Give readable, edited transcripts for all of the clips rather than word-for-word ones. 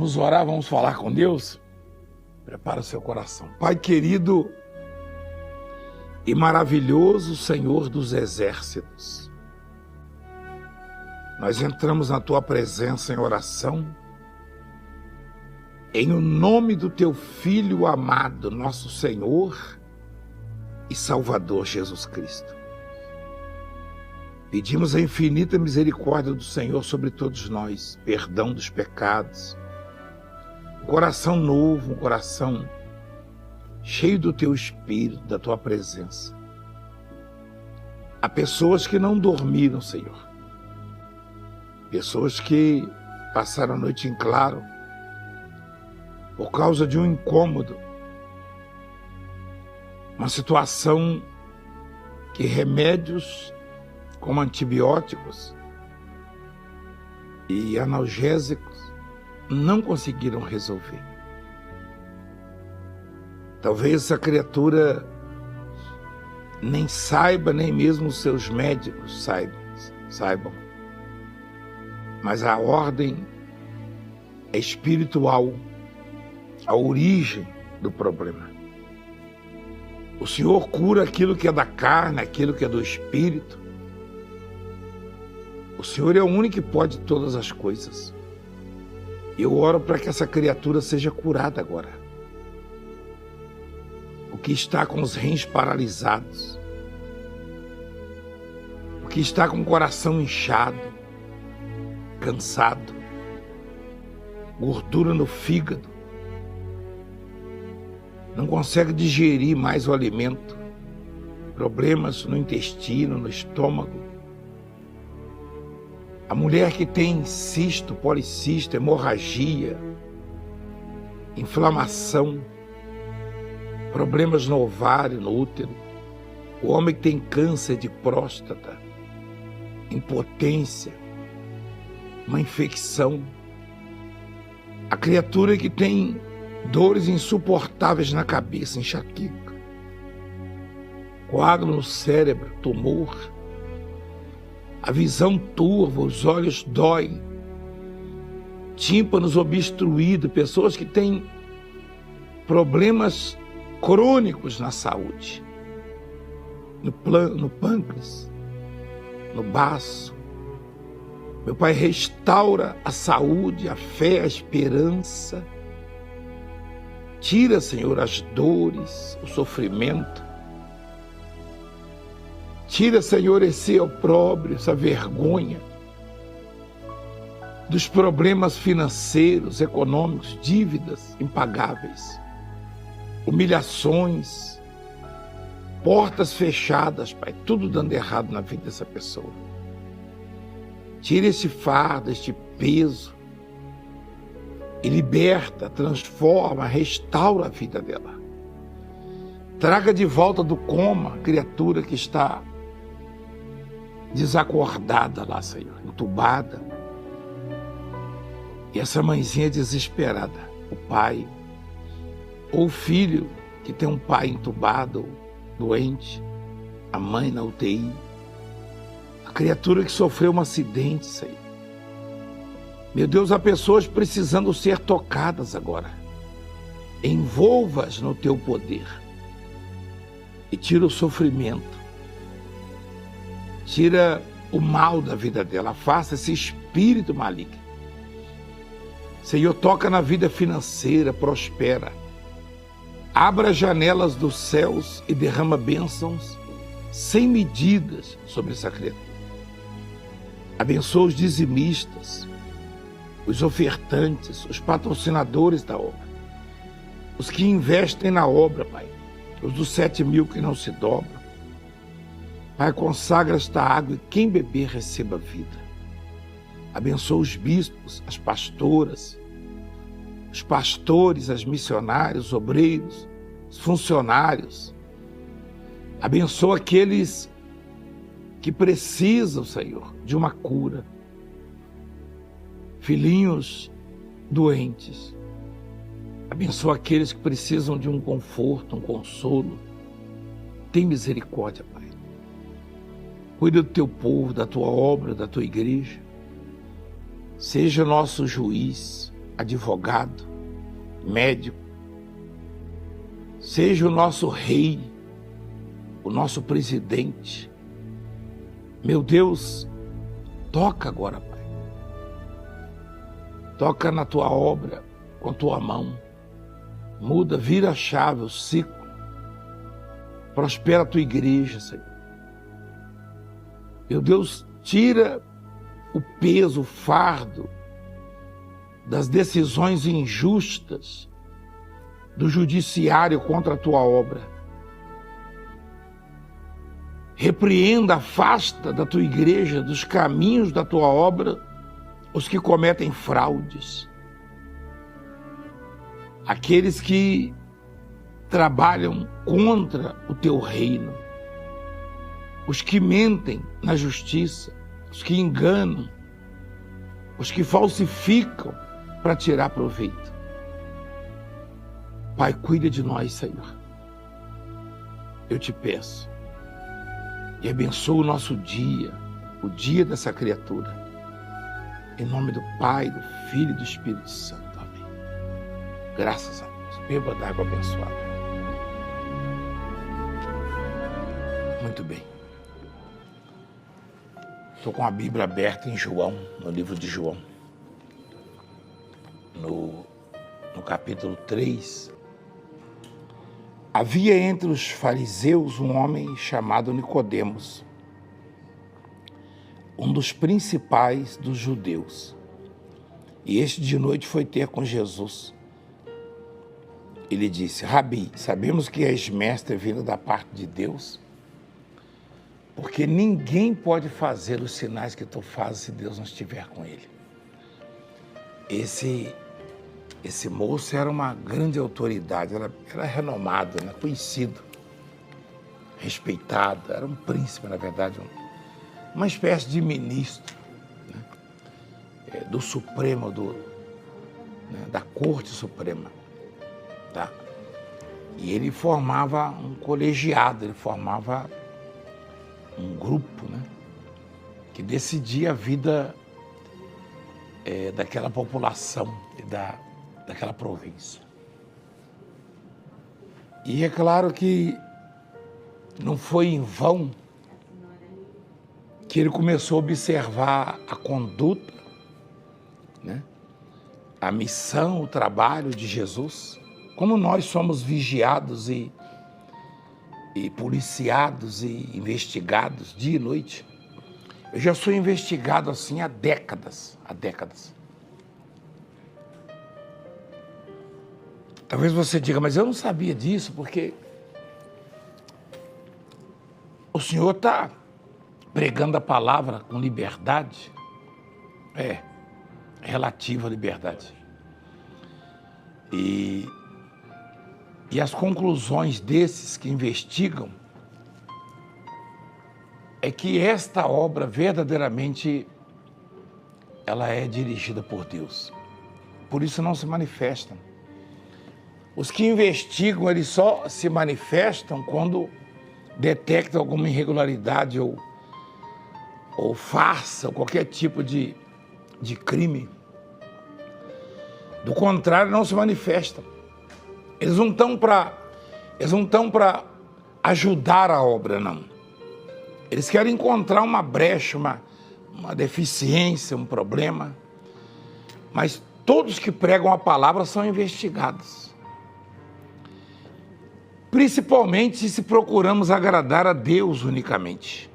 Vamos orar, vamos falar com Deus? Prepara o seu coração. Pai querido e maravilhoso Senhor dos exércitos, nós entramos na Tua presença em oração, em o nome do Teu Filho amado, nosso Senhor e Salvador Jesus Cristo. Pedimos a infinita misericórdia do Senhor sobre todos nós, perdão dos pecados, um coração novo, um coração cheio do Teu Espírito, da Tua presença. Há pessoas que não dormiram, Senhor. Pessoas que passaram a noite em claro por causa de um incômodo, uma situação que remédios como antibióticos e analgésicos não conseguiram resolver. Talvez essa criatura nem saiba, nem mesmo os seus médicos saibam. Mas a ordem é espiritual, a origem do problema. O Senhor cura aquilo que é da carne, aquilo que é do espírito. O Senhor é o único que pode todas as coisas. Eu oro para que essa criatura seja curada agora. O que está com os rins paralisados, o que está com o coração inchado, cansado, gordura no fígado, não consegue digerir mais o alimento, problemas no intestino, no estômago. A mulher que tem cisto, policisto, hemorragia, inflamação, problemas no ovário, no útero. O homem que tem câncer de próstata, impotência, uma infecção. A criatura que tem dores insuportáveis na cabeça, enxaqueca, coágulo no cérebro, tumor. A visão turva, os olhos doem, tímpanos obstruídos, pessoas que têm problemas crônicos na saúde, no pâncreas, no baço. Meu Pai, restaura a saúde, a fé, a esperança. Tira, Senhor, as dores, o sofrimento. Tira, Senhor, esse opróbrio, essa vergonha dos problemas financeiros, econômicos, dívidas impagáveis, humilhações, portas fechadas, Pai, tudo dando errado na vida dessa pessoa. Tira esse fardo, este peso e liberta, transforma, restaura a vida dela. Traga de volta do coma a criatura que está desacordada lá, Senhor, entubada. E essa mãezinha desesperada, o pai, ou o filho que tem um pai entubado, doente, a mãe na UTI, a criatura que sofreu um acidente, Senhor. Meu Deus, há pessoas precisando ser tocadas agora. Envolva-as no teu poder e tira o sofrimento. Tira o mal da vida dela, afasta esse espírito maligno. Senhor, toca na vida financeira, prospera. Abra as janelas dos céus e derrama bênçãos sem medidas sobre essa criatura. Abençoa os dizimistas, os ofertantes, os patrocinadores da obra, os que investem na obra, Pai, os dos 7.000 que não se dobram. Pai, consagra esta água e quem beber receba vida. Abençoa os bispos, as pastoras, os pastores, as missionários, os obreiros, os funcionários. Abençoa aqueles que precisam, Senhor, de uma cura. Filhinhos doentes. Abençoa aqueles que precisam de um conforto, um consolo. Tem misericórdia, Pai. Cuida do teu povo, da tua obra, da tua igreja. Seja nosso juiz, advogado, médico, seja o nosso rei, o nosso presidente. Meu Deus, toca agora, Pai. Toca na tua obra com a tua mão. Muda, vira a chave, o ciclo. Prospera a tua igreja, Senhor. Meu Deus, tira o peso, o fardo das decisões injustas do judiciário contra a tua obra. Repreenda, afasta da tua igreja, dos caminhos da tua obra, os que cometem fraudes. Aqueles que trabalham contra o teu reino. Os que mentem na justiça, os que enganam, os que falsificam para tirar proveito. Pai, cuida de nós, Senhor. Eu te peço. E abençoa o nosso dia, o dia dessa criatura. Em nome do Pai, do Filho e do Espírito Santo. Amém. Graças a Deus. Beba d'água abençoada. Muito bem. Estou com a Bíblia aberta em João, no livro de João. No capítulo 3. Havia entre os fariseus um homem chamado Nicodemos, um dos principais dos judeus. E este de noite foi ter com Jesus. Ele disse: Rabi, sabemos que és mestre vindo da parte de Deus, porque ninguém pode fazer os sinais que tu fazes se Deus não estiver com ele. Esse moço era uma grande autoridade, era renomado, né? Conhecido, respeitado, era um príncipe, na verdade, uma espécie de ministro, né? Do Supremo, da Corte Suprema. Tá? E ele formava um colegiado, ele formava um grupo, né? Que decidia a vida daquela população e daquela província. E é claro que não foi em vão que ele começou a observar a conduta, né? A missão, o trabalho de Jesus, como nós somos vigiados e policiados e investigados dia e noite. Eu já sou investigado assim há décadas. Talvez você diga, mas eu não sabia disso, porque o Senhor está pregando a palavra com liberdade. Relativa à liberdade. E as conclusões desses que investigam é que esta obra verdadeiramente ela é dirigida por Deus. Por isso não se manifestam. Os que investigam, eles só se manifestam quando detectam alguma irregularidade ou farsa, ou qualquer tipo de crime. Do contrário, não se manifestam. Eles não estão para ajudar a obra, não. Eles querem encontrar uma brecha, uma deficiência, um problema. Mas todos que pregam a palavra são investigados. Principalmente se procuramos agradar a Deus unicamente.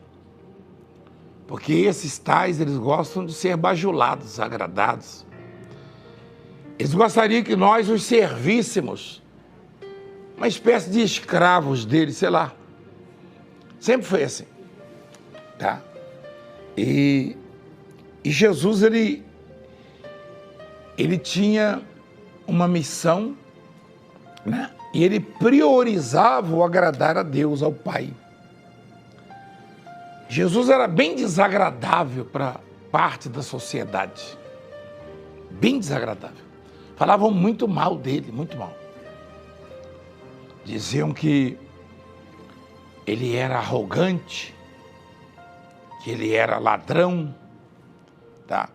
Porque esses tais, eles gostam de ser bajulados, agradados. Eles gostariam que nós os servíssemos, uma espécie de escravos deles, sei lá. Sempre foi assim. Tá? E Jesus, ele tinha uma missão, né? E ele priorizava o agradar a Deus, ao Pai. Jesus era bem desagradável para parte da sociedade. Bem desagradável. Falavam muito mal dele, muito mal. Diziam que ele era arrogante, que ele era ladrão, tá?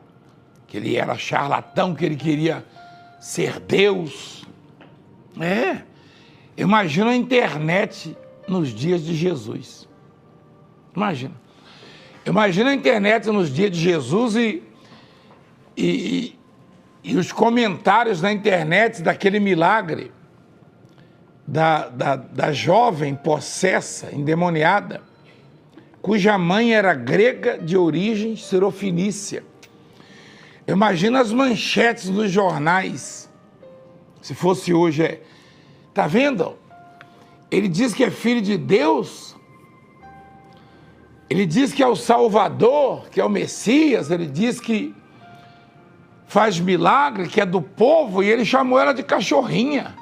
Que ele era charlatão, que ele queria ser Deus. Imagina a internet nos dias de Jesus. Imagina a internet nos dias de Jesus e os comentários na internet daquele milagre da jovem possessa, endemoniada, cuja mãe era grega de origem sirofenícia. Imagina as manchetes dos jornais, se fosse hoje. Tá vendo? Ele diz que é filho de Deus, ele diz que é o Salvador, que é o Messias, ele diz que faz milagre, que é do povo, e ele chamou ela de cachorrinha.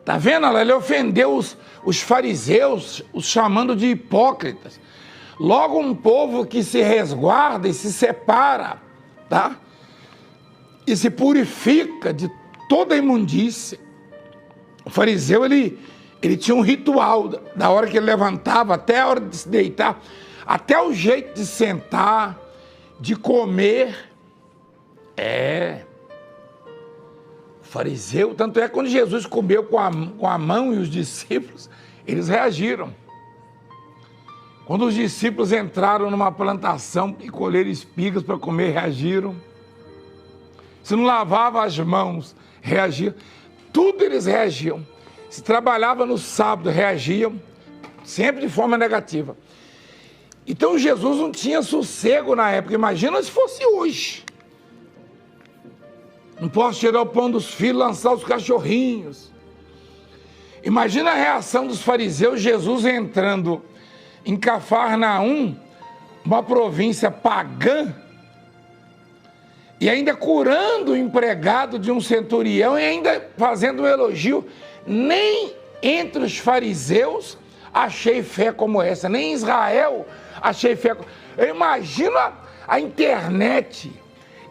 Tá vendo? Ele ofendeu os fariseus, os chamando de hipócritas. Logo, um povo que se resguarda e se separa, tá? E se purifica de toda a imundícia. O fariseu, ele tinha um ritual, da hora que ele levantava até a hora de se deitar, até o jeito de sentar, de comer. O fariseu, tanto é que quando Jesus comeu com a mão e os discípulos, eles reagiram. Quando os discípulos entraram numa plantação e colheram espigas para comer, reagiram. Se não lavava as mãos, reagiam. Tudo eles reagiam. Se trabalhava no sábado, reagiam, sempre de forma negativa. Então Jesus não tinha sossego na época. Imagina se fosse hoje. Não posso tirar o pão dos filhos, lançar os cachorrinhos. Imagina a reação dos fariseus, Jesus entrando em Cafarnaum, uma província pagã, e ainda curando o empregado de um centurião e ainda fazendo um elogio. Nem entre os fariseus achei fé como essa, nem em Israel achei fé. Eu imagino a internet,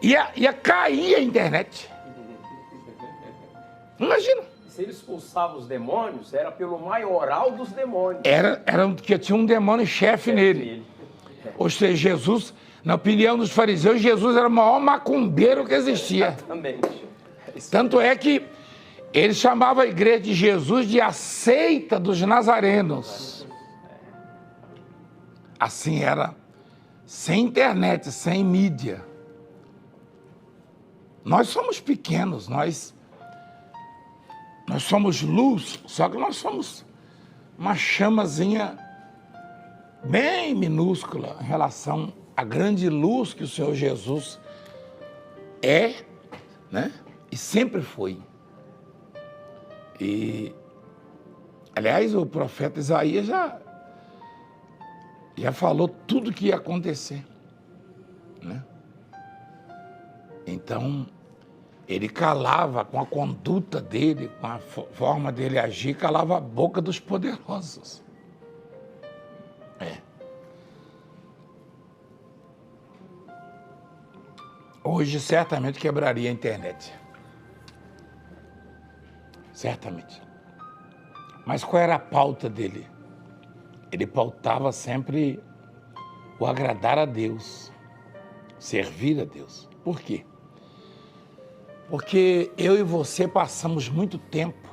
ia cair a internet. Imagina. Se ele expulsava os demônios, era pelo maioral dos demônios. Porque tinha um demônio chefe nele. Ou seja, Jesus, na opinião dos fariseus, Jesus era o maior macumbeiro que existia. Exatamente. Tanto é que ele chamava a igreja de Jesus de a seita dos nazarenos. Assim era, sem internet, sem mídia. Nós somos pequenos, nós somos luz, só que nós somos uma chamazinha bem minúscula em relação à grande luz que o Senhor Jesus é, né? E sempre foi. E, aliás, o profeta Isaías já falou tudo que ia acontecer, né? Então, ele calava com a conduta dele, com a forma dele agir, calava a boca dos poderosos. Hoje, certamente, quebraria a internet. Certamente. Mas qual era a pauta dele? Ele pautava sempre o agradar a Deus, servir a Deus. Por quê? Porque eu e você passamos muito tempo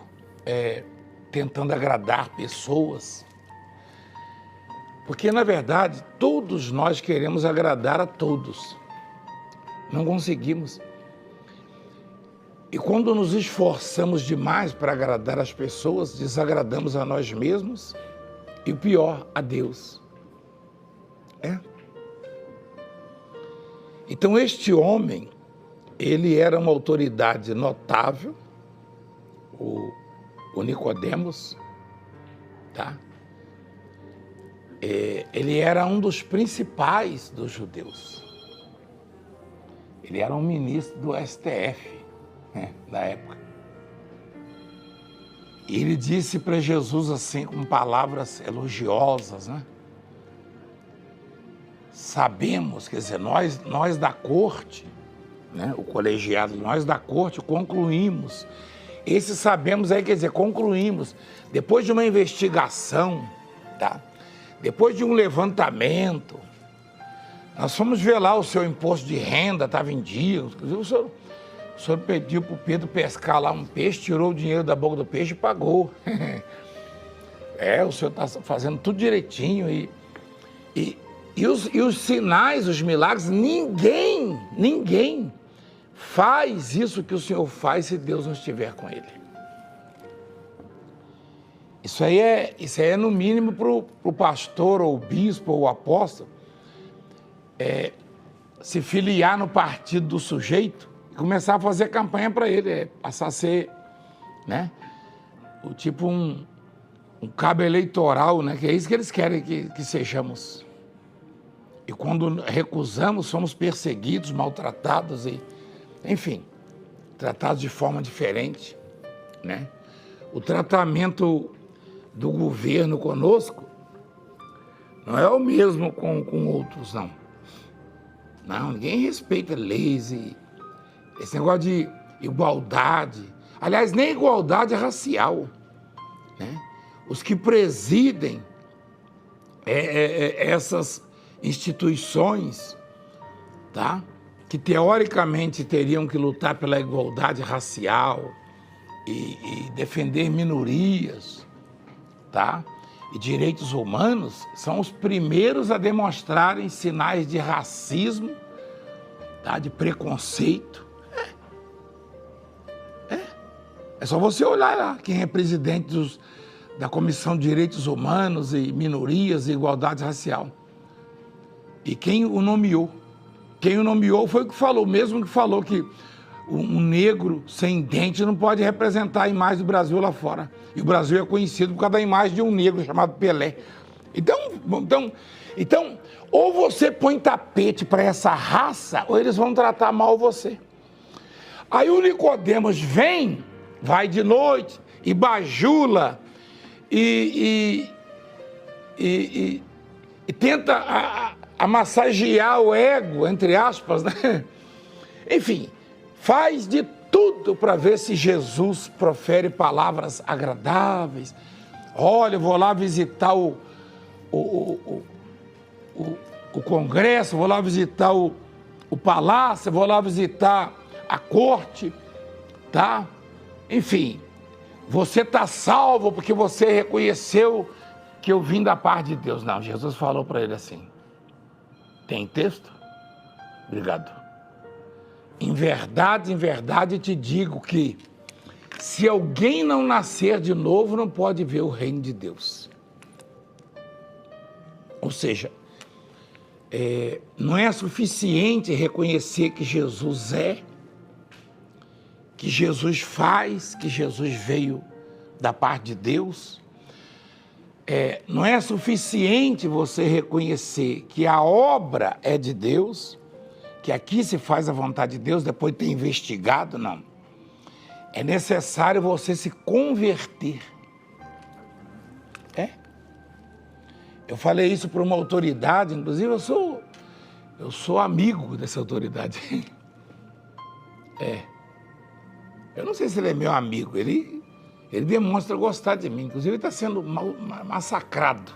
tentando agradar pessoas. Porque, na verdade, todos nós queremos agradar a todos. Não conseguimos. E quando nos esforçamos demais para agradar as pessoas, desagradamos a nós mesmos e, o pior, a Deus. Então, este homem, ele era uma autoridade notável, o Nicodemos, tá? Ele era um dos principais dos judeus. Ele era um ministro do STF, da época. E ele disse para Jesus assim, com palavras elogiosas, né? Sabemos, quer dizer, nós da corte, né, o colegiado, nós da corte concluímos. Esse sabemos aí, quer dizer, concluímos, depois de uma investigação, tá? Depois de um levantamento, Nós fomos ver lá o seu imposto de renda, estava em dia. Inclusive, o senhor pediu para o Pedro pescar lá um peixe, tirou o dinheiro da boca do peixe e pagou. O senhor está fazendo tudo direitinho. E os sinais, os milagres, ninguém faz isso que o senhor faz se Deus não estiver com ele. Isso aí é no mínimo para o pastor, ou o bispo, ou o apóstolo, se filiar no partido do sujeito e começar a fazer campanha para ele, passar a ser, né, um cabo eleitoral, né, que é isso que eles querem que sejamos. E quando recusamos, somos perseguidos, maltratados, enfim, tratados de forma diferente, né? O tratamento do governo conosco não é o mesmo com outros, não. Não, ninguém respeita leis e esse negócio de igualdade. Aliás, nem igualdade racial, né? Os que presidem essas instituições, tá? Que teoricamente teriam que lutar pela igualdade racial e defender minorias, tá? E direitos humanos, são os primeiros a demonstrarem sinais de racismo, tá? De preconceito. É só você olhar lá quem é presidente da Comissão de Direitos Humanos e Minorias e Igualdade Racial. E quem o nomeou. Quem o nomeou foi o que falou, mesmo que falou que um negro sem dente não pode representar a imagem do Brasil lá fora. E o Brasil é conhecido por causa da imagem de um negro chamado Pelé. Então, ou você põe tapete para essa raça, ou eles vão tratar mal você. Aí o Nicodemos vai de noite e bajula e tenta massagear o ego, entre aspas, né? Enfim, faz de tudo para ver se Jesus profere palavras agradáveis. Olha, eu vou lá visitar o Congresso, vou lá visitar o Palácio, vou lá visitar a corte, tá? Enfim, você está salvo porque você reconheceu que eu vim da parte de Deus. Não, Jesus falou para ele assim, tem texto? Obrigado. Em verdade te digo que se alguém não nascer de novo, não pode ver o reino de Deus. Ou seja, não é suficiente reconhecer que Jesus que Jesus faz, que Jesus veio da parte de Deus. Não é suficiente você reconhecer que a obra é de Deus, que aqui se faz a vontade de Deus, depois de ter investigado, não. É necessário você se converter. Eu falei isso para uma autoridade, inclusive eu sou amigo dessa autoridade. Eu não sei se ele é meu amigo, ele demonstra gostar de mim, inclusive ele está sendo massacrado.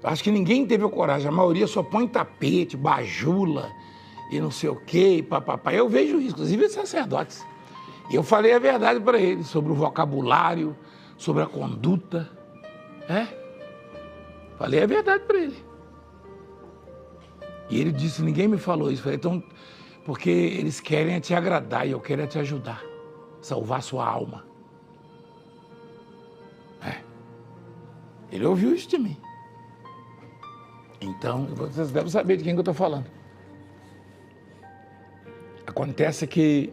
Eu acho que ninguém teve a coragem, a maioria só põe tapete, bajula e não sei o quê, e papapá. Eu vejo isso, inclusive os sacerdotes. E eu falei a verdade para ele sobre o vocabulário, sobre a conduta. Falei a verdade para ele. E ele disse, ninguém me falou isso. Eu falei, então, porque eles querem te agradar e eu quero te ajudar, salvar sua alma. Ele ouviu isso de mim. Então, vocês devem saber de quem que eu estou falando. Acontece que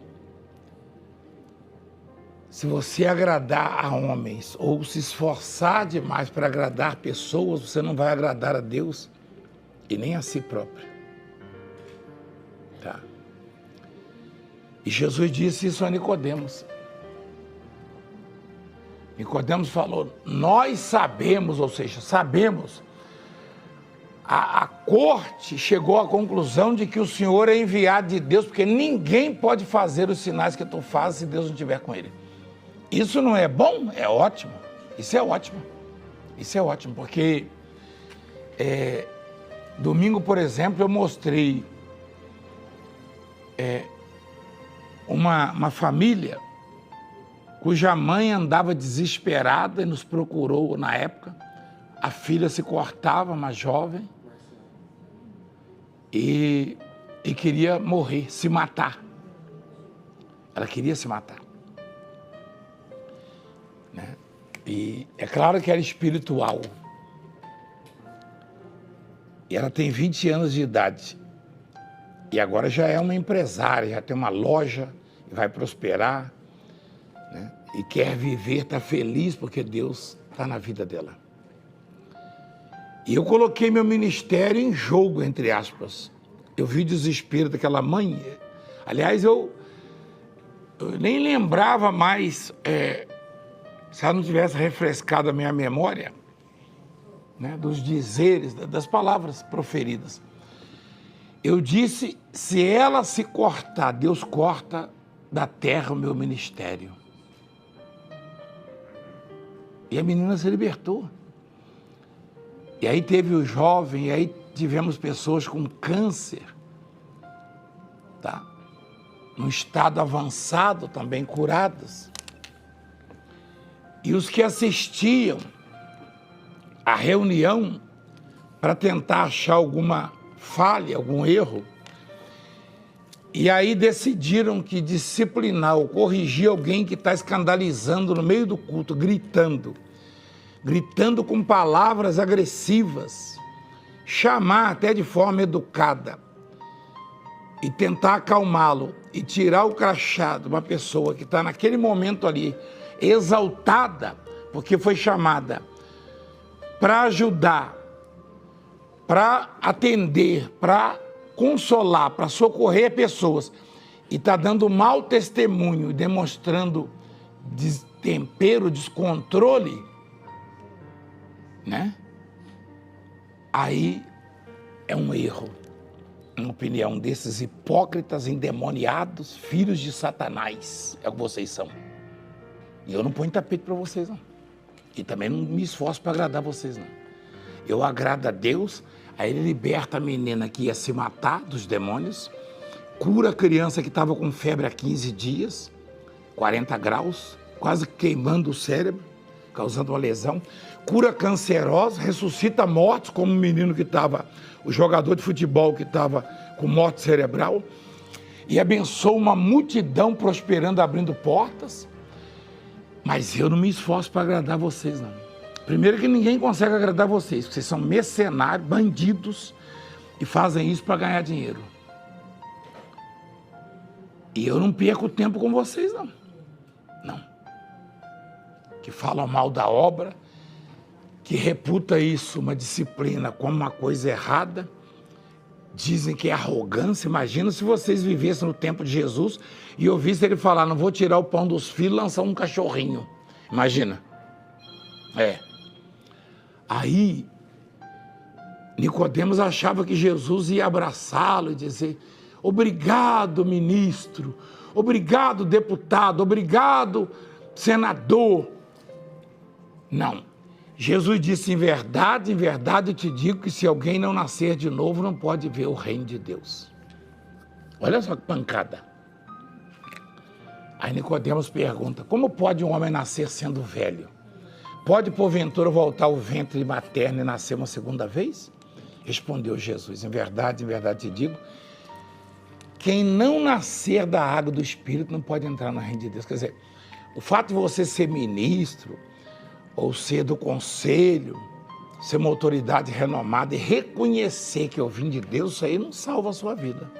se você agradar a homens ou se esforçar demais para agradar pessoas, você não vai agradar a Deus e nem a si próprio. Tá? E Jesus disse isso a Nicodemos. Nicodemos falou, nós sabemos, ou seja, sabemos, a corte chegou à conclusão de que o Senhor é enviado de Deus, porque ninguém pode fazer os sinais que tu fazes se Deus não estiver com ele. Isso não é bom? É ótimo. Isso é ótimo. Isso é ótimo, porque Domingo, por exemplo, eu mostrei uma família cuja mãe andava desesperada e nos procurou na época. A filha se cortava, mais jovem, e queria morrer, se matar. Ela queria se matar. Né? E é claro que era espiritual. E ela tem 20 anos de idade. E agora já é uma empresária, já tem uma loja, vai prosperar, né? E quer viver, está feliz porque Deus está na vida dela. E eu coloquei meu ministério em jogo, entre aspas. Eu vi o desespero daquela mãe. Aliás, eu nem lembrava mais, se ela não tivesse refrescado a minha memória, né, dos dizeres, das palavras proferidas. Eu disse, se ela se cortar, Deus corta da terra o meu ministério. E a menina se libertou. E aí teve o jovem, e aí tivemos pessoas com câncer, tá? Num estado avançado também curadas. E os que assistiam à reunião para tentar achar alguma falha, algum erro, e aí decidiram que disciplinar ou corrigir alguém que está escandalizando no meio do culto, gritando com palavras agressivas, chamar até de forma educada e tentar acalmá-lo e tirar o crachá de uma pessoa que está naquele momento ali exaltada, porque foi chamada para ajudar, para atender, para consolar, para socorrer pessoas, e está dando mau testemunho, demonstrando destempero, descontrole, né? Aí é um erro, na opinião desses hipócritas, endemoniados, filhos de Satanás, é o que vocês são. E eu não ponho tapete para vocês, não. E também não me esforço para agradar vocês, não. Eu agrado a Deus, aí Ele liberta a menina que ia se matar dos demônios, cura a criança que estava com febre há 15 dias, 40 graus, quase queimando o cérebro, causando uma lesão, cura cancerosa, ressuscita mortos, como o menino que estava, o jogador de futebol que estava com morte cerebral, e abençoa uma multidão prosperando, abrindo portas. Mas eu não me esforço para agradar vocês, não. Primeiro que ninguém consegue agradar vocês, porque vocês são mercenários, bandidos, e fazem isso para ganhar dinheiro. E eu não perco tempo com vocês, não. Não. Que falam mal da obra, que reputa isso, uma disciplina, como uma coisa errada, dizem que é arrogância. Imagina se vocês vivessem no tempo de Jesus e ouvissem ele falar, não vou tirar o pão dos filhos e lançar um cachorrinho. Imagina. Aí, Nicodemos achava que Jesus ia abraçá-lo e dizer, obrigado, ministro, obrigado, deputado, obrigado, senador. Não. Jesus disse, em verdade eu te digo que se alguém não nascer de novo, não pode ver o reino de Deus. Olha só que pancada. Aí Nicodemos pergunta, como pode um homem nascer sendo velho? Pode, porventura, voltar ao ventre materno e nascer uma segunda vez? Respondeu Jesus, em verdade te digo, quem não nascer da água do Espírito não pode entrar no reino de Deus. Quer dizer, o fato de você ser ministro, ou ser do conselho, ser uma autoridade renomada e reconhecer que eu vim de Deus, isso aí não salva a sua vida.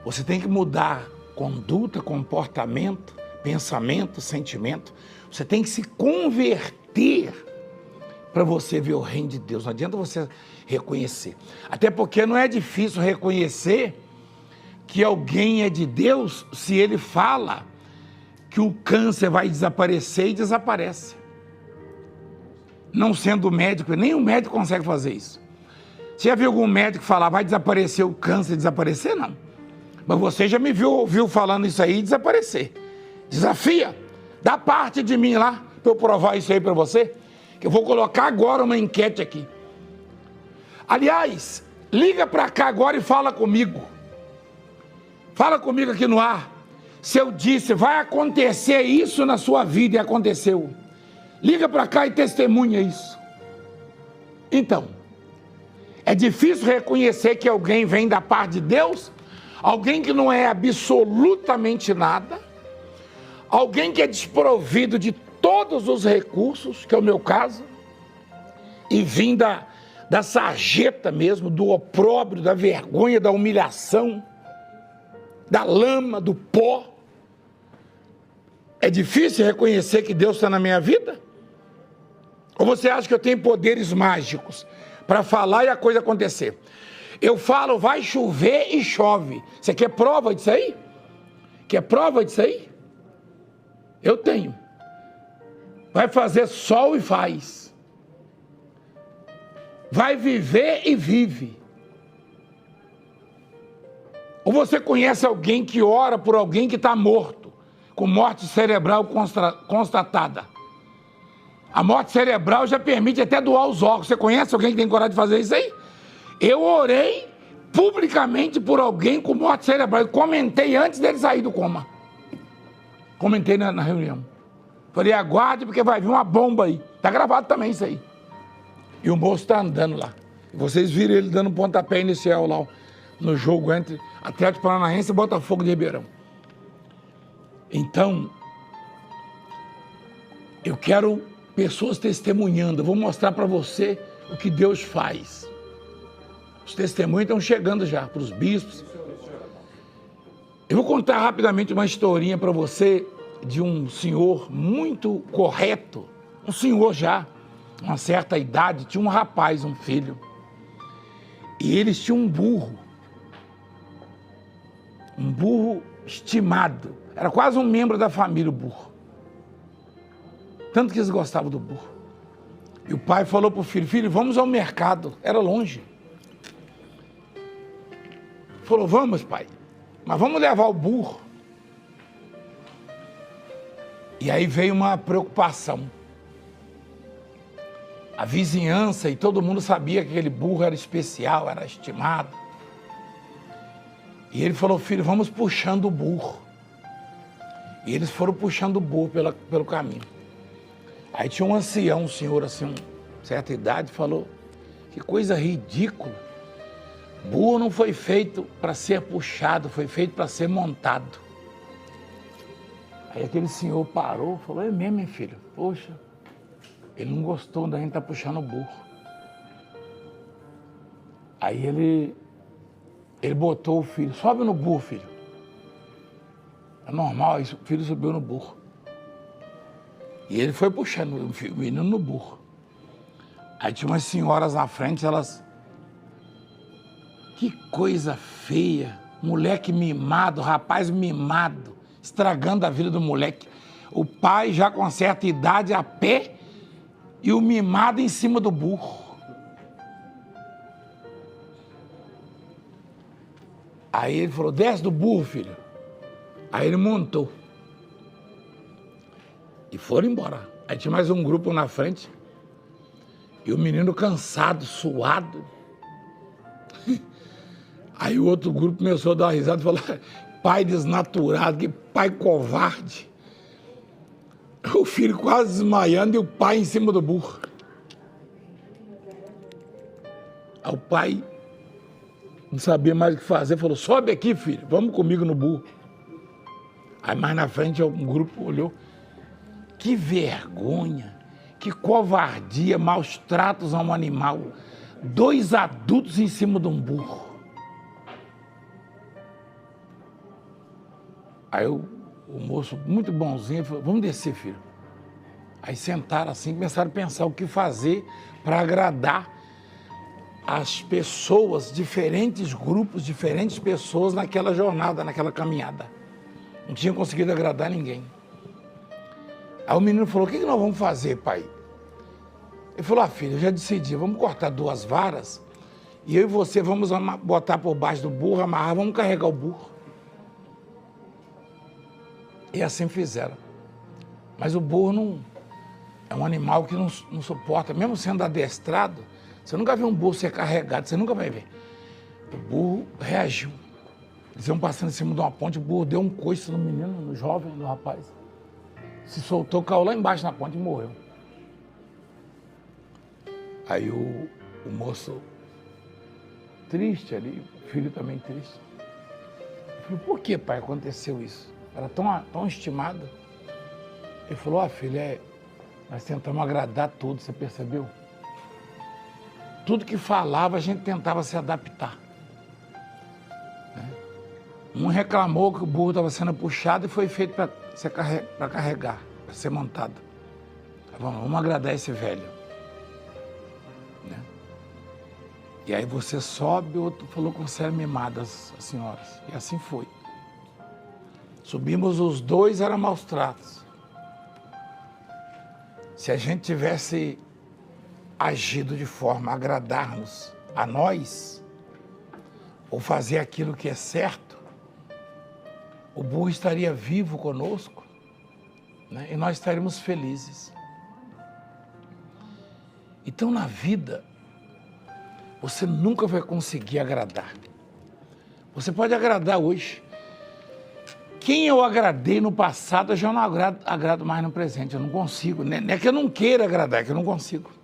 Você tem que mudar conduta, comportamento, pensamento, sentimento. Você tem que se converter para você ver o reino de Deus. Não adianta você reconhecer. Até porque não é difícil reconhecer que alguém é de Deus se ele fala que o câncer vai desaparecer e desaparece. Não sendo médico, nem o médico consegue fazer isso. Você já viu algum médico falar, vai desaparecer o câncer e desaparecer? Não. Mas você já me ouviu falando isso aí e desaparecer. Desafia, dá parte de mim lá, para eu provar isso aí para você, que eu vou colocar agora uma enquete aqui. Aliás, liga para cá agora e fala comigo. Fala comigo aqui no ar. Se eu disse, vai acontecer isso na sua vida e aconteceu. Liga para cá e testemunha isso. Então, é difícil reconhecer que alguém vem da parte de Deus, alguém que não é absolutamente nada, alguém que é desprovido de todos os recursos, que é o meu caso, e vim da sarjeta mesmo, do opróbrio, da vergonha, da humilhação, da lama, do pó. É difícil reconhecer que Deus está na minha vida? Ou você acha que eu tenho poderes mágicos para falar e a coisa acontecer? Eu falo, vai chover e chove. Você quer prova disso aí? Quer prova disso aí? Eu tenho. Vai fazer sol e faz. Vai viver e vive. Ou você conhece alguém que ora por alguém que está morto, com morte cerebral constatada? A morte cerebral já permite até doar os órgãos. Você conhece alguém que tem coragem de fazer isso aí? Eu orei publicamente por alguém com morte cerebral. Eu comentei antes dele sair do coma. Comentei na reunião. Falei, aguarde porque vai vir uma bomba aí. Está gravado também isso aí. E o moço está andando lá. E vocês viram ele dando um pontapé inicial lá no jogo entre Atlético Paranaense e Botafogo de Ribeirão. Então, eu quero pessoas testemunhando. Eu vou mostrar para você o que Deus faz. Os testemunhos estão chegando já para os bispos. Eu vou contar rapidamente uma historinha para você de um senhor muito correto. Um senhor já, uma certa idade, tinha um rapaz, um filho. E eles tinham um burro. Um burro estimado. Era quase um membro da família, o burro. Tanto que eles gostavam do burro. E o pai falou para o filho, filho, vamos ao mercado. Era longe. Falou, vamos, pai, mas vamos levar o burro. E aí veio uma preocupação. A vizinhança e todo mundo sabia que aquele burro era especial, era estimado. E ele falou, filho, vamos puxando o burro. E eles foram puxando o burro pelo caminho. Aí tinha um ancião, um senhor assim, certa idade, falou, que coisa ridícula. Burro não foi feito para ser puxado, foi feito para ser montado. Aí aquele senhor parou e falou, é mesmo, meu filho? Poxa, ele não gostou da gente estar puxando o burro. Aí ele botou o filho, sobe no burro, filho. É normal, o filho subiu no burro. E ele foi puxando o menino no burro. Aí tinha umas senhoras na frente, elas... Que coisa feia, moleque mimado, rapaz mimado, estragando a vida do moleque. O pai já com certa idade a pé e o mimado em cima do burro. Aí ele falou, desce do burro, filho. Aí ele montou. E foram embora. Aí tinha mais um grupo na frente. E o menino cansado, suado. Aí o outro grupo começou a dar uma risada e falou, pai desnaturado, que pai covarde. O filho quase desmaiando e o pai em cima do burro. Aí o pai não sabia mais o que fazer, falou, sobe aqui, filho, vamos comigo no burro. Aí mais na frente um grupo olhou, que vergonha, que covardia, maus tratos a um animal. 2 adultos em cima de um burro. Aí o moço, muito bonzinho, falou, vamos descer, filho. Aí sentaram assim, começaram a pensar o que fazer para agradar as pessoas, diferentes grupos, diferentes pessoas naquela jornada, naquela caminhada. Não tinham conseguido agradar ninguém. Aí o menino falou, o que nós vamos fazer, pai? Ele falou, filho, eu já decidi, vamos cortar 2 varas e eu e você vamos botar por baixo do burro, amarrar, vamos carregar o burro. E assim fizeram. Mas o burro não é um animal que não suporta, mesmo sendo adestrado, Você nunca viu um burro ser carregado, você nunca vai ver. O burro reagiu. Eles iam passando em cima de uma ponte, o burro deu um coice no menino, no jovem, no rapaz. Se soltou, caiu lá embaixo na ponte e morreu. Aí o moço, triste ali, o filho também triste. Eu falei, por que, pai, aconteceu isso? Era tão estimado. Ele falou, filho, nós tentamos agradar todos, você percebeu? Tudo que falava, a gente tentava se adaptar. Né? Um reclamou que o burro estava sendo puxado e foi feito para carregar, para ser montado. Vamos agradar esse velho. Né? E aí você sobe, o outro falou que você era mimada, as senhoras. E assim foi. Subimos os dois, eram maus tratos. Se a gente tivesse agido de forma a agradar-nos a nós, ou fazer aquilo que é certo, o burro estaria vivo conosco, né? E nós estaríamos felizes. Então, na vida, você nunca vai conseguir agradar. Você pode agradar hoje. Quem eu agradei no passado, eu já não agrado mais no presente. Eu não consigo. Não é que eu não queira agradar, é que eu não consigo.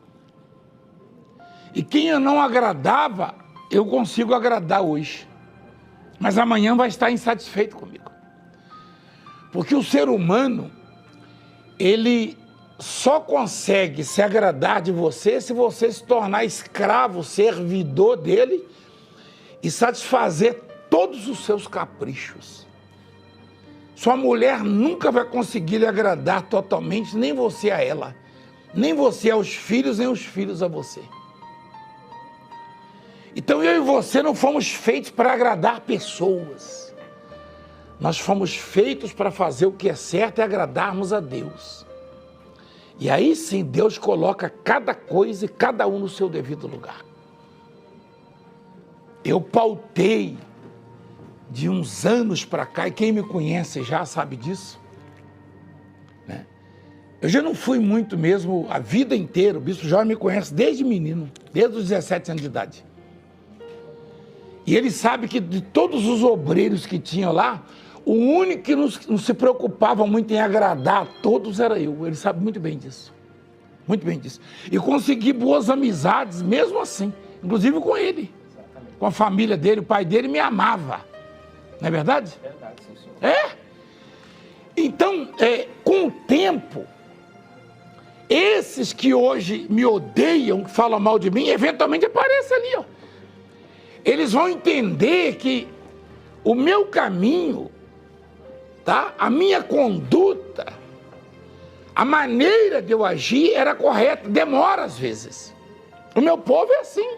E quem eu não agradava, eu consigo agradar hoje. Mas amanhã vai estar insatisfeito comigo. Porque o ser humano, ele só consegue se agradar de você se você se tornar escravo, servidor dele e satisfazer todos os seus caprichos. Sua mulher nunca vai conseguir lhe agradar totalmente, nem você a ela. Nem você aos filhos, nem os filhos a você. Então eu e você não fomos feitos para agradar pessoas. Nós fomos feitos para fazer o que é certo e agradarmos a Deus. E aí sim Deus coloca cada coisa e cada um no seu devido lugar. Eu pautei de uns anos para cá, e quem me conhece já sabe disso, né? Eu já não fui muito mesmo a vida inteira, o Bispo Jorge me conhece desde menino, desde os 17 anos de idade. E ele sabe que de todos os obreiros que tinham lá, o único que não se preocupava muito em agradar a todos era eu. Ele sabe muito bem disso. Muito bem disso. E consegui boas amizades, mesmo assim. Inclusive com ele. Exatamente. Com a família dele, o pai dele me amava. Não é verdade? É verdade, sim, senhor. É? Então, com o tempo, esses que hoje me odeiam, que falam mal de mim, eventualmente aparecem ali, ó. Eles vão entender que o meu caminho, tá? A minha conduta, a maneira de eu agir era correta. Demora às vezes. O meu povo é assim.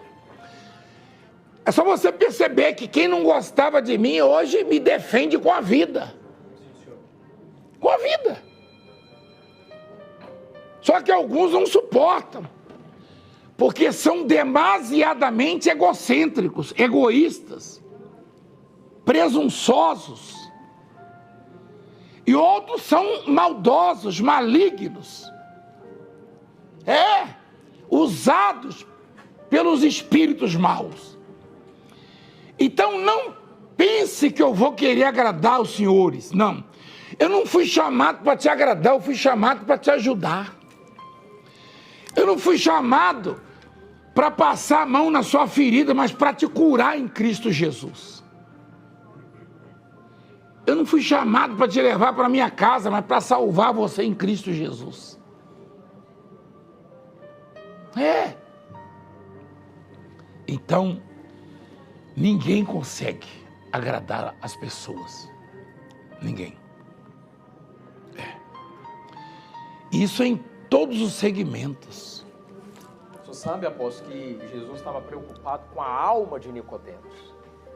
É só você perceber que quem não gostava de mim hoje me defende com a vida. Com a vida. Só que alguns não suportam. Porque são demasiadamente egocêntricos, egoístas, presunçosos. E outros são maldosos, malignos. Usados pelos espíritos maus. Então não pense que eu vou querer agradar os senhores. Não. Eu não fui chamado para te agradar, eu fui chamado para te ajudar. Eu não fui chamado para passar a mão na sua ferida, mas para te curar em Cristo Jesus. Eu não fui chamado para te levar para minha casa, mas para salvar você em Cristo Jesus. Então, ninguém consegue agradar as pessoas. Ninguém. Isso em todos os segmentos. O senhor sabe, apóstolo, que Jesus estava preocupado com a alma de Nicodemos.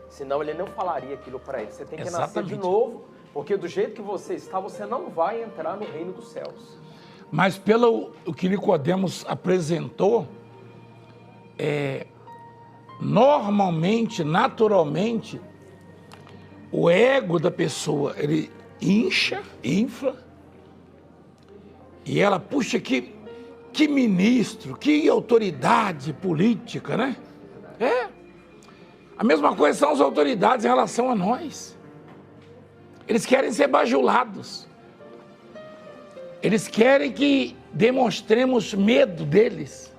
Senão ele não falaria aquilo para ele. Você tem que nascer de novo, porque do jeito que você está, você não vai entrar no reino dos céus. Mas pelo que Nicodemos apresentou, normalmente, naturalmente, o ego da pessoa, ele infla, e ela puxa aqui, que ministro, que autoridade política, né? A mesma coisa são as autoridades em relação a nós. Eles querem ser bajulados. Eles querem que demonstremos medo deles.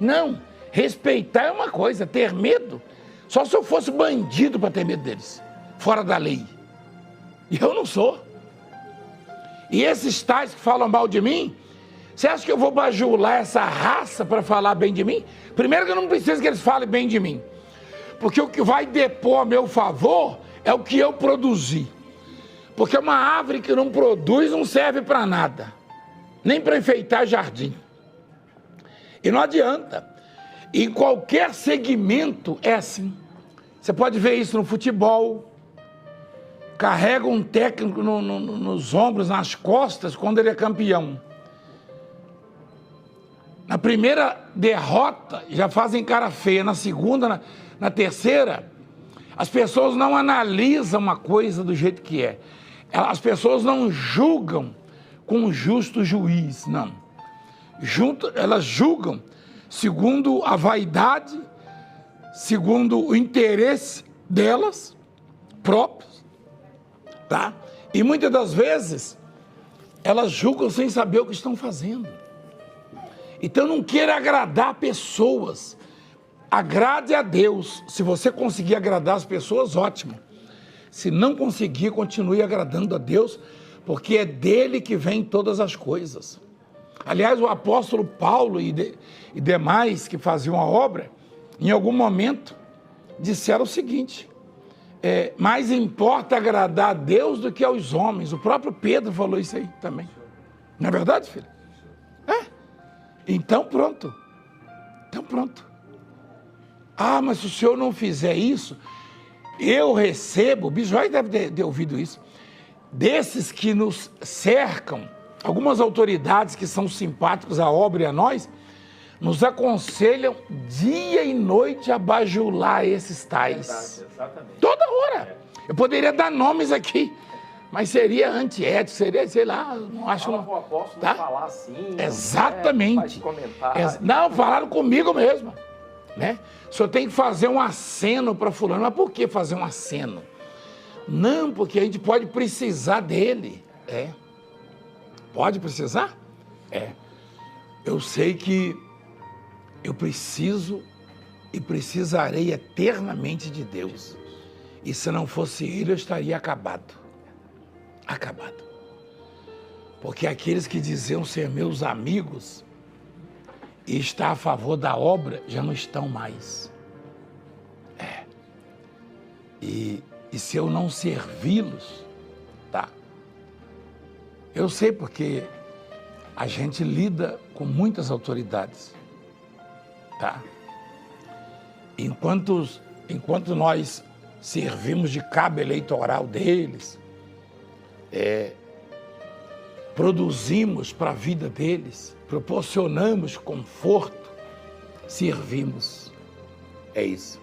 Não, respeitar é uma coisa, ter medo. Só se eu fosse bandido para ter medo deles, fora da lei. E eu não sou. E esses tais que falam mal de mim, você acha que eu vou bajular essa raça para falar bem de mim? Primeiro que eu não preciso que eles falem bem de mim. Porque o que vai depor a meu favor é o que eu produzi. Porque uma árvore que não produz não serve para nada. Nem para enfeitar jardim. E não adianta. Em qualquer segmento é assim. Você pode ver isso no futebol. Carrega um técnico nos ombros, nas costas, quando ele é campeão. Na primeira derrota, já fazem cara feia. Na segunda, na terceira, as pessoas não analisam uma coisa do jeito que é. As pessoas não julgam com um justo juiz, não. Elas julgam segundo a vaidade, segundo o interesse delas próprios, tá? E muitas das vezes, elas julgam sem saber o que estão fazendo. Então não queira agradar pessoas. Agrade a Deus. Se você conseguir agradar as pessoas, ótimo. Se não conseguir, continue agradando a Deus, porque é dele que vem todas as coisas. Aliás, o apóstolo Paulo e demais que faziam a obra, em algum momento, disseram o seguinte: mais importa agradar a Deus do que aos homens. O próprio Pedro falou isso aí também. Não é verdade, filho? Então pronto. Ah, mas se o senhor não fizer isso, eu recebo, o Bisói deve ter ouvido isso, desses que nos cercam, algumas autoridades que são simpáticos à obra e a nós, nos aconselham dia e noite a bajular esses tais. Verdade, exatamente. Toda hora. Eu poderia dar nomes aqui, mas seria antiético, seria, sei lá, não acho... Fala pro apóstolo tá? falar assim. Exatamente. Faz comentário. Não, falaram comigo mesmo. Né? O senhor tem que fazer um aceno para fulano. Mas por que fazer um aceno? Não, porque a gente pode precisar dele. Pode precisar? Eu sei que eu preciso e precisarei eternamente de Deus. E se não fosse ele, eu estaria acabado. Acabado. Porque aqueles que diziam ser meus amigos e estar a favor da obra, já não estão mais. E se eu não servi-los, tá? Eu sei porque a gente lida com muitas autoridades, tá? Enquanto nós servimos de cabo eleitoral deles, produzimos para a vida deles, proporcionamos conforto, servimos. É isso.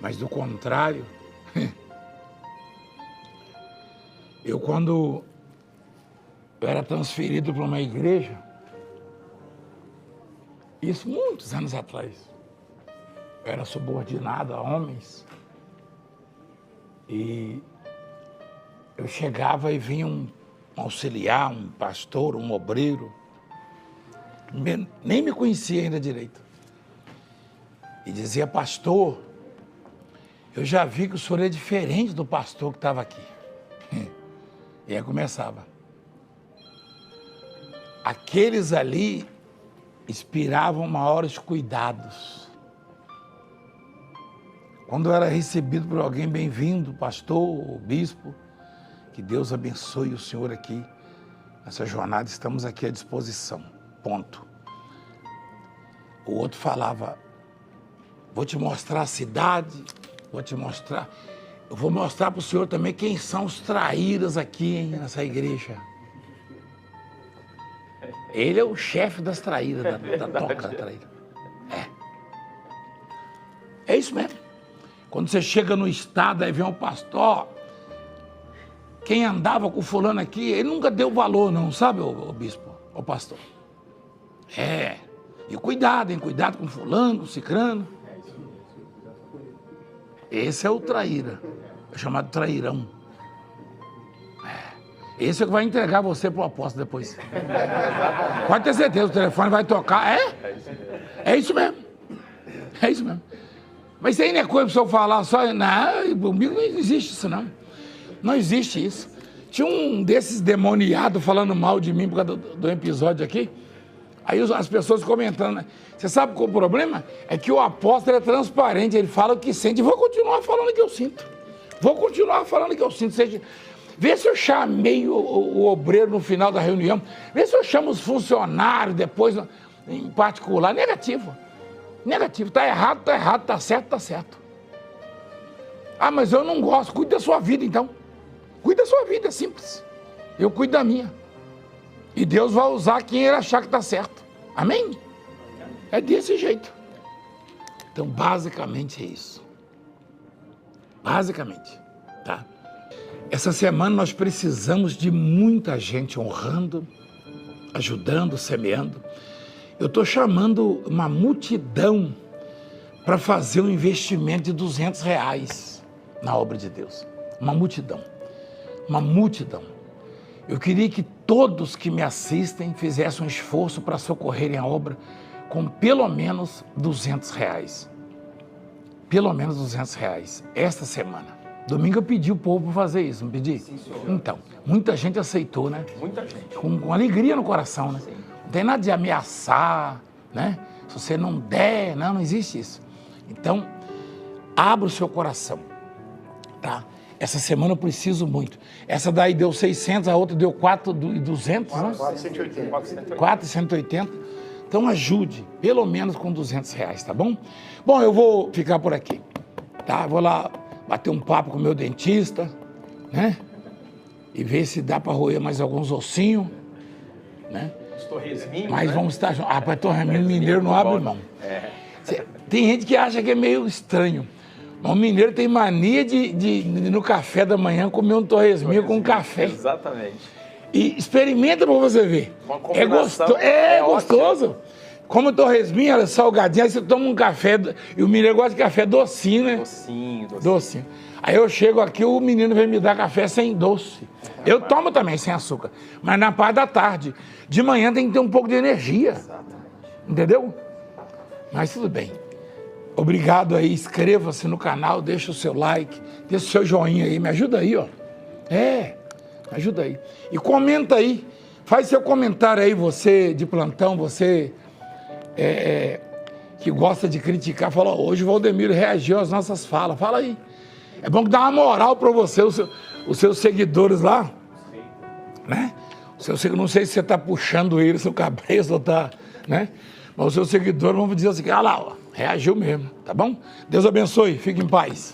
Mas do contrário, quando eu era transferido para uma igreja, isso muitos anos atrás, eu era subordinado a homens, e eu chegava e vinha um auxiliar, um pastor, um obreiro, nem me conhecia ainda direito, e dizia: pastor, eu já vi que o senhor é diferente do pastor que estava aqui. E aí começava. Aqueles ali inspiravam maiores cuidados. Quando eu era recebido por alguém, bem-vindo, pastor ou bispo, que Deus abençoe o senhor aqui. Nessa jornada estamos aqui à disposição. Ponto. O outro falava: vou te mostrar a cidade, eu vou mostrar para o senhor também quem são os traíras aqui nessa igreja. Ele é o chefe das traíras, da toca da traíra. É isso mesmo. Quando você chega no estado, aí vem um pastor, quem andava com fulano aqui, ele nunca deu valor não, sabe, o bispo, o pastor? E cuidado, hein? Cuidado com fulano, com cicrano. Esse é o traíra. É chamado trairão. Esse é o que vai entregar você pro apóstolo depois. Pode ter certeza, o telefone vai tocar. É isso mesmo. É isso mesmo. Mas isso aí não é coisa para eu falar só. Não, comigo não existe isso, não. Não existe isso. Tinha um desses demoniados falando mal de mim por causa do episódio aqui. Aí as pessoas comentando, né? Você sabe qual é o problema? É que o apóstolo é transparente, ele fala o que sente. Vou continuar falando o que eu sinto. Vou continuar falando o que eu sinto. Vê se eu chamei o obreiro no final da reunião. Vê se eu chamo os funcionários depois, em particular. Negativo. Negativo. Tá errado, tá certo. Ah, mas eu não gosto. Cuide da sua vida, então. Cuide da sua vida, é simples. Eu cuido da minha. E Deus vai usar quem ele achar que está certo. Amém? É desse jeito. Então, basicamente é isso. Basicamente, tá? Essa semana nós precisamos de muita gente honrando, ajudando, semeando. Eu estou chamando uma multidão para fazer um investimento de R$200 na obra de Deus. Uma multidão. Uma multidão. Eu queria que todos que me assistem fizessem um esforço para socorrerem a obra com pelo menos R$200. Pelo menos R$200 esta semana. Domingo eu pedi o povo para fazer isso, não pedi? Sim, senhor. Então, muita gente aceitou, né? Muita gente. Com alegria no coração, né? Sim. Não tem nada de ameaçar, né? Se você não der, não existe isso. Então, abra o seu coração, tá? Essa semana eu preciso muito. Essa daí deu 600, a outra deu 4.200, né? 4.180. Então ajude, pelo menos com R$200, tá bom? Bom, eu vou ficar por aqui, tá? Vou lá bater um papo com o meu dentista, né? E ver se dá para roer mais alguns ossinhos, né? Os torresminhos, Mas né? vamos estar juntos. Ah, para torresminho mineiro não abre mão. Tem gente que acha que é meio estranho. Mas o mineiro tem mania de no café da manhã comer um torresminho com café. Exatamente. E experimenta para você ver. Uma combinação É gostoso. Como torresminho, ela é salgadinha, aí você toma um café, e o mineiro gosta de café docinho, né? Docinho. Aí eu chego aqui, o menino vem me dar café sem doce. Eu tomo também sem açúcar, mas na parte da tarde. De manhã tem que ter um pouco de energia. Exatamente. Entendeu? Mas tudo bem. Obrigado aí, inscreva-se no canal, deixa o seu like, deixa o seu joinha aí, me ajuda aí, ó. Me ajuda aí. E comenta aí, faz seu comentário aí, você de plantão, você que gosta de criticar, fala, hoje o Valdemiro reagiu às nossas falas, fala aí. É bom que dá uma moral para você, os seus seguidores lá, né? Não sei se você está puxando ele, seu cabeça ou tá, né? Mas os seus seguidores vão dizer assim, ah lá, ó, reagiu mesmo, tá bom? Deus abençoe, fique em paz.